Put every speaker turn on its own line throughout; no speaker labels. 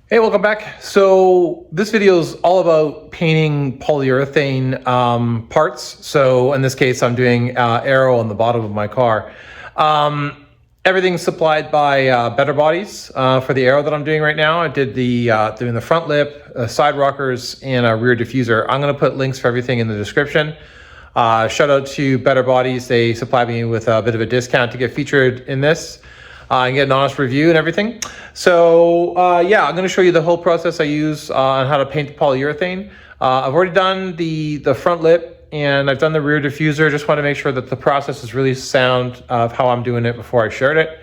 Hey, welcome back. So this video is all about painting polyurethane parts. So in this case, I'm doing aero on the bottom of my car. Everything's supplied by Better Bodies for the aero that I'm doing right now. I did doing the front lip, side rockers, and a rear diffuser. I'm going to put links for everything in the description. Shout out to Better Bodies. They supplied me with a bit of a discount to get featured in this. And get an honest review and everything. So yeah, I'm going to show you the whole process I use on how to paint the polyurethane. I've already done the front lip and I've done the rear diffuser. Just want to make sure that the process is really sound of how I'm doing it before I shared it.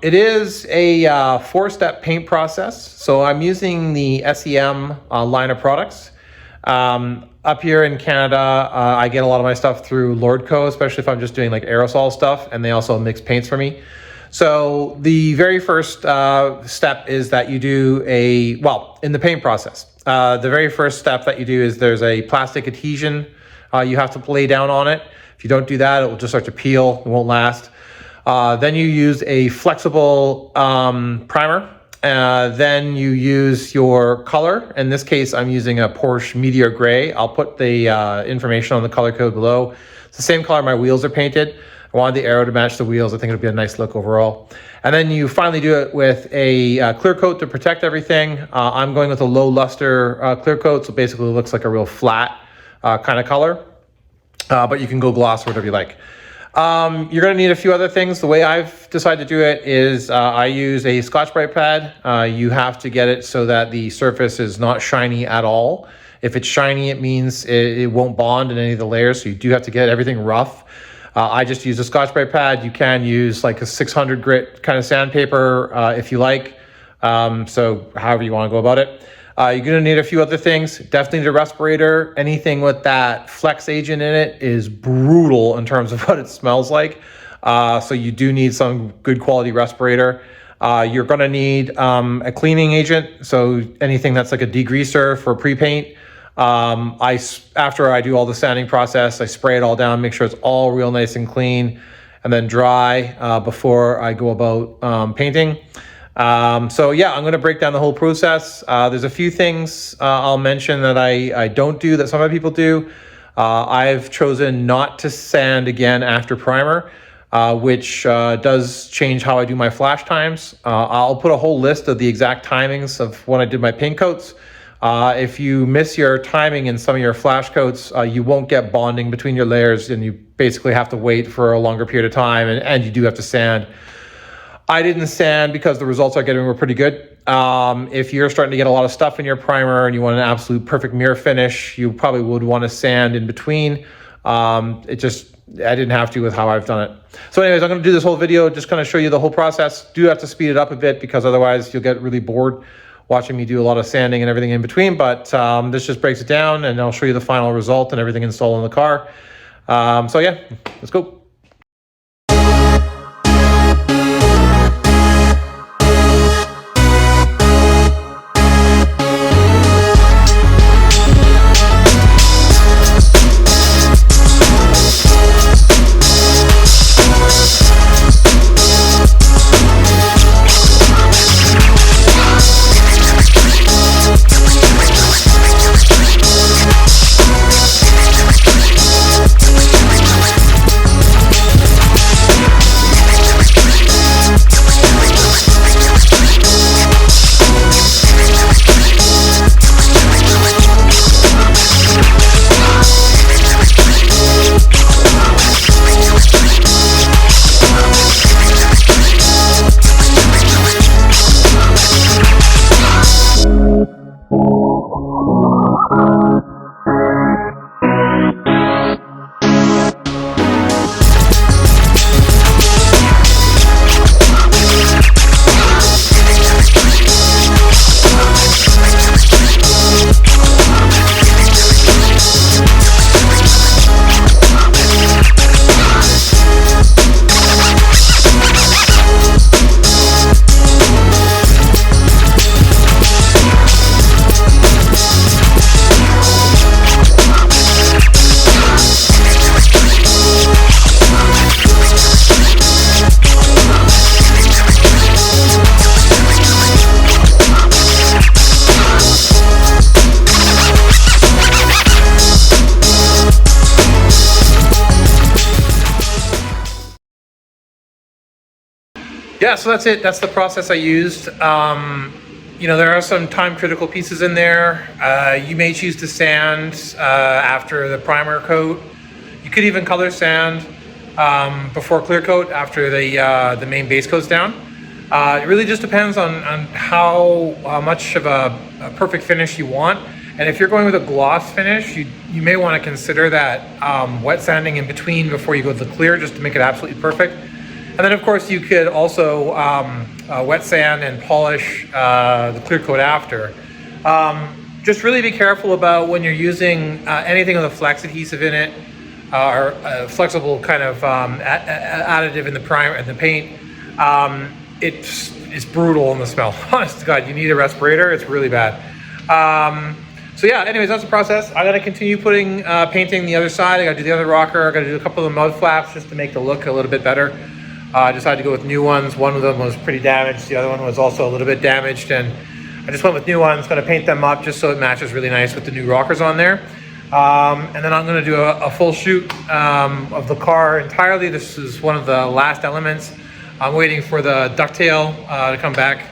It is a 4-step paint process. So I'm using the SEM line of products. Up here in Canada, I get a lot of my stuff through Lordco, especially if I'm just doing like aerosol stuff, and they also mix paints for me. So the very first step is that you do in the paint process, the very first step that you do is there's a plastic adhesion you have to lay down on it. If you don't do that, it will just start to peel, it won't last. Then you use a flexible primer. Then you use your color. In this case, I'm using a Porsche Meteor Gray. I'll put the information on the color code below. It's the same color my wheels are painted. I wanted the aero to match the wheels. I think it'll be a nice look overall. And then you finally do it with a clear coat to protect everything. I'm going with a low luster clear coat, so basically it looks like a real flat kind of color. But you can go gloss or whatever you like. You're going to need a few other things. The way I've decided to do it is I use a Scotch Bright Pad. You have to get it so that the surface is not shiny at all. If it's shiny, it means it won't bond in any of the layers, so you do have to get everything rough. I just use a Scotch Bright Pad. You can use like a 600 grit kind of sandpaper if you like. So however you want to go about it. You're going to need a few other things. Definitely need a respirator. Anything with that flex agent in it is brutal in terms of what it smells like. So you do need some good quality respirator. You're going to need a cleaning agent. So anything that's like a degreaser for pre-paint. After I do all the sanding process, I spray it all down, make sure it's all real nice and clean, and then dry before I go about painting. So yeah, I'm going to break down the whole process. There's a few things I'll mention that I don't do that some other people do. I've chosen not to sand again after primer, which does change how I do my flash times. I'll put a whole list of the exact timings of when I did my paint coats. If you miss your timing in some of your flash coats, you won't get bonding between your layers, and you basically have to wait for a longer period of time, and you do have to sand. I didn't sand because the results I'm getting were pretty good. If you're starting to get a lot of stuff in your primer and you want an absolute perfect mirror finish, you probably would want to sand in between. I didn't have to with how I've done it. So anyways, I'm going to do this whole video, just kind of show you the whole process. Do have to speed it up a bit because otherwise you'll get really bored watching me do a lot of sanding and everything in between. But this just breaks it down, and I'll show you the final result and everything installed in the car. So yeah, let's go. Yeah, so that's it. That's the process I used. You know, there are some time critical pieces in there. You may choose to sand after the primer coat. You could even color sand before clear coat after the main base coat's down. It really just depends on how much of a perfect finish you want. And if you're going with a gloss finish, you may want to consider that wet sanding in between before you go to the clear, just to make it absolutely perfect. And then of course you could also wet sand and polish the clear coat after. Just really be careful about when you're using anything with a flex adhesive in it, or a flexible kind of additive in the primer and the paint. It's brutal in the smell. Honest to God, you need a respirator. It's really bad. So yeah, anyways, that's the process. I gotta continue putting painting the other side. I gotta do the other rocker. I gotta do a couple of the mud flaps just to make the look a little bit better. I decided to go with new ones. One of them was pretty damaged. The other one was also a little bit damaged, and I just went with new ones. Gonna paint them up just so it matches really nice with the new rockers on there. And then I'm gonna do a full shoot of the car entirely. This is one of the last elements. I'm waiting for the ducktail to come back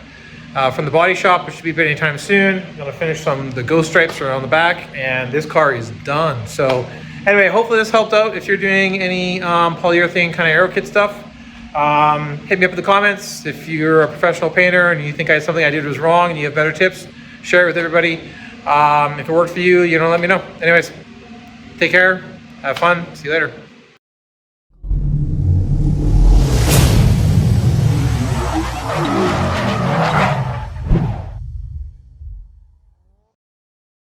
from the body shop, which should be anytime soon. I'm gonna finish the ghost stripes around the back, and this car is done. So anyway, hopefully this helped out. If you're doing any polyurethane kind of aero kit stuff, hit me up in the comments. If you're a professional painter and you think something I did was wrong and you have better tips, share it with everybody. If it worked for you, let me know. Anyways, take care, have fun, see you later.